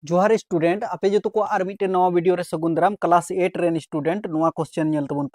जोहार स्टूडेंट आपे जो को आर मिटे नवा वीडियो रे सगुन दाराम क्लास 8 रेन स्टूडेंट नवा क्वेश्चन नेल तबन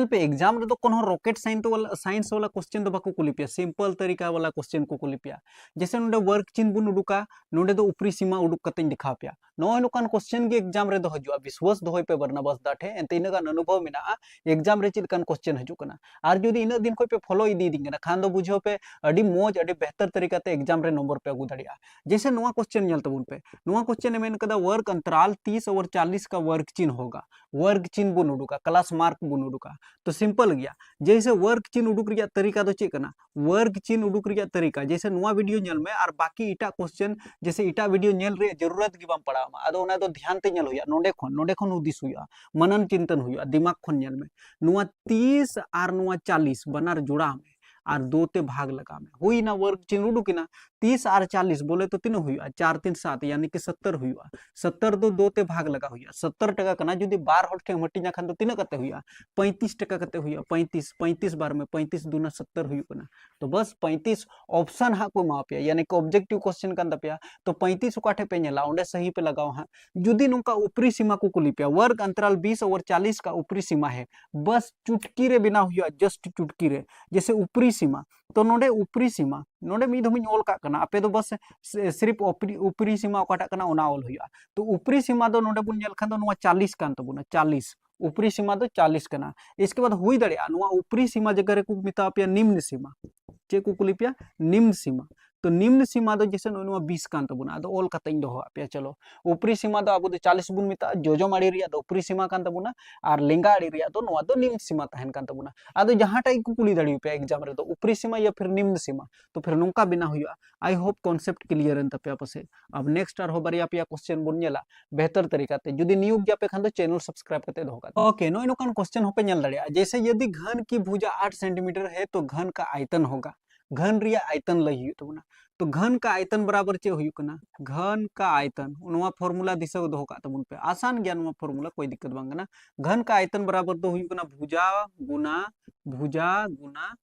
पे एग्जाम रे तो कोनो रॉकेट साइंस वाला क्वेश्चन तो बाको कुली पिया सिंपल तरीका वाला क्वेश्चन को कुली पिया जैसे नोडे वर्क चिन्ह बुन उडुका नोडे तो उपरी सीमा उडुक कते दिखा पिया नय नोकान क्वेश्चन के एग्जाम रे दो हजुआ विश्वास दोय पे बरना बस दाठे एते इना गान अनुभव मेना एग्जाम रे चिलकान क्वेश्चन हजुकना आर जदी इना दिन कोई पे फॉलो इदी दिंगना खान दो बुझो पे अडी मोज अडी बेहतर तरीका ते एग्जाम रे नंबर पे अगु दाड़िया जैसे नवा क्वेश्चन नेल तबन पे नवा क्वेश्चन में कदा वर्क अंतराल 30 और 40 का वर्क चिन्ह होगा वर्क चिन्ह बुन उडुका क्लास मार्क बुन उडुका तो सिंपल गया जैसे वर्क चिन्ह उडुक रिया तरीका तो चेक करना वर्क चिन्ह उडुक रिया तरीका जैसे नवा वीडियो नेल में और बाकी इटा क्वेश्चन जैसे इटा वीडियो नेल रे जरूरत की बाम पड़ा आदो ओना तो ध्यान ते नेल होया नोडे खन उदिस हुआ मनन चिंतन हुआ दिमाग खन नेल में नवा 30 और नवा 40 बनार जुड़ा में और दो ते भाग लगा में हुई ना वर्क चिन्ह उडुकिना 30 और 40 बोले तो तीन हुआ 4 3 7 यानी कि 70 हुआ 70 दो ते भाग लगा हुआ 70 टका कना जुदी 12 हट के मटिना खान तो तीन कते हुआ 35 टका कते हुआ 35 बार में 35 दूना 70 हुआ तो बस 35 ऑप्शन हा को मा पे यानी कि ऑब्जेक्टिव क्वेश्चन कान तपिया तो 35 काठे पे नेला ओंडे सही पे लगाओ हा जुदी नुका ऊपरी सीमा को कुली पे वर्ग अंतराल 20 और 40 का ऊपरी सीमा है बस चुटकी रे बिना हुआ जस्ट चुटकी रे जैसे ऊपरी सीमा तो नोडे ऊपरी सीमा नोडे मी धमिन ओल का कना आपे तो बस सिर्फ ऊपरी सीमा ओकाटा कना ओना ओल हुआ तो ऊपरी सीमा दो नोडे बुन नेल खान दो नोवा 40 कान तबुना 40 ऊपरी सीमा दो 40 कना इसके बाद हुई दड़िया नोवा ऊपरी सीमा जगह रे को मिता पे निम्न सीमा चे को कुली पिया निम्न सीमा तो निम्न सीमा दो जैसे नोवा 20 कान तबुना दो ओल कते इन दो पे चलो ऊपरी सीमा दो आबो दो 40 बुन मिता जोजो माड़ी रिया दो ऊपरी सीमा कान तबुना और लेंगा आड़ी रिया दो नोवा दो निम्न सीमा तहन कान तबुना आदो जहां टाइ को कुली दड़ी पे एग्जाम रे दो ऊपरी सीमा या फिर निम्न सीमा तो फिर नोंका बिना हुआ आई होप कॉन्सेप्ट क्लियर एन तपया पसे अब नेक्स्ट आर हो बारिया पिया क्वेश्चन बुन नेला बेहतर तरीका ते जुदी न्यू गया पे खान दो चैनल सब्सक्राइब करते दो का ओके नोय नोकान क्वेश्चन हो पे नेल दड़िया जैसे यदि घन की भुजा 8 सेंटीमीटर है तो घन का आयतन होगा घन रिया आयतन लई हुई तबुना तो घन का आयतन बराबर चे हुई कना घन का आयतन नोवा फार्मूला दिशा दो का तबुन पे आसान गया नोवा फार्मूला कोई दिक्कत बांग ना घन का आयतन बराबर दो हुई कना भुजा गुना भुजा गुना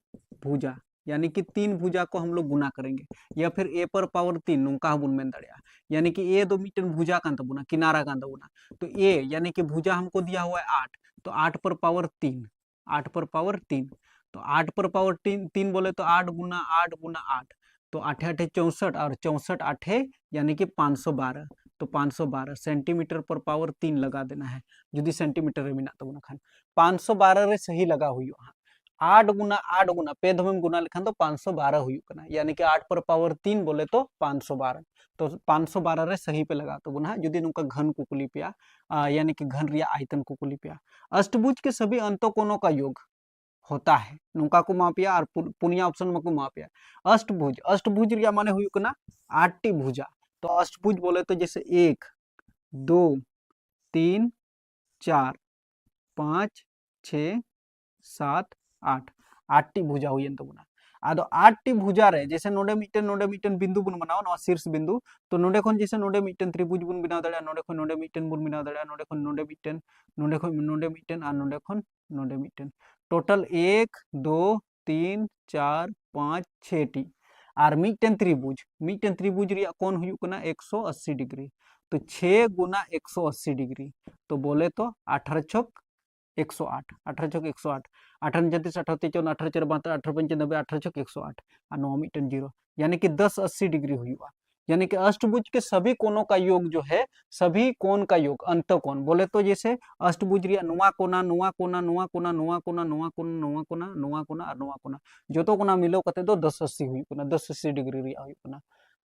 भुजा यानी कि 3 भुजा को हम लोग गुना करेंगे या फिर ए पर पावर 3 नुका बुन में दड़िया यानी कि ए दो मीटर भुजा कान तबुना किनारा कान तबुना तो ए यानी कि भुजा हमको दिया हुआ है 8 तो 8 पर पावर 3 8 पर पावर 3 तो 8 पर पावर 3 बोले तो 8 गुना 8 तो 8 8 64 और 64 8 यानी कि 512 तो 512 सेंटीमीटर पर पावर 3 लगा देना है जुदी सेंटीमीटर रे मिना तबुना खान 512 रे सही लगा हुई 8 गुना पे धम गुना लेखान तो 512 हुई कना यानी कि 8 पर पावर 3 बोले तो 512 तो 512 रे सही पे लगा तो गुना जुदी नुका घन को कुली पिया यानी कि घन रिया आयतन को कुली पिया अष्टभुज के सभी अंतकोणों का योग होता है नुका को मापिया और पुनिया ऑप्शन में को मापिया अष्टभुज रिया माने हुई कना 8टी भुजा तो अष्टभुज बोले तो जैसे 1 2 3 4 5 6 7 8 8टी भुजा हुई तबुना आदो 8टी भुजा रे जैसे नोडे मिटन बिंदु बुन बनाओ नवा शीर्ष बिंदु तो नोडे खन जैसे नोडे मिटन त्रिभुज बुन बनाओ दड़िया नोडे खन नोडे मिटन बुन बनाओ दड़िया नोडे खन नोडे मिटन और नोडे खन नोडे मिटन टोटल 1 2 3 4 5 6 टी और मिटन त्रिभुज रिया कोण हुई कना 180 डिग्री तो 6 गुना 180 डिग्री तो बोले तो 18 छक 108 18 छक 108 18 34 38 54 18 4 72 18 95 18 छक 108 और 9 मिटन 0 यानी कि 10 80 डिग्री हुआ यानी कि अष्टभुज के सभी कोणों का योग जो है सभी कोण का योग अंतकोण बोले तो जैसे अष्टभुज रिया नुआ कोना नुआ कोना नुआ कोना नुआ कोना नुआ कोना नुआ कोना नुआ कोना और नुआ कोना जो तो कोना मिलो कते दो 10 80 हुई कोना 10 80 डिग्री रिया हुई कोना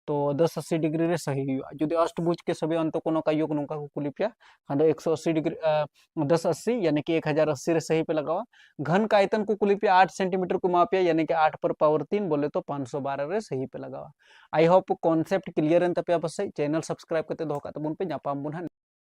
तो 10 80 डिग्री रे सही हुआ जो अष्टभुज के सभी अंतकोणों का योग नुका को कुली पिया खान 180 डिग्री 10 80 यानी कि 1080 रे सही पे लगावा घन का आयतन को कुली पिया 8 सेंटीमीटर को मापिया यानी कि 8 पर पावर 3 बोले तो 512 रे सही पे लगावा आई होप कॉन्सेप्ट क्लियर एन तपिया बस चैनल सब्सक्राइब करते दो का तबुन पे जापाम बुन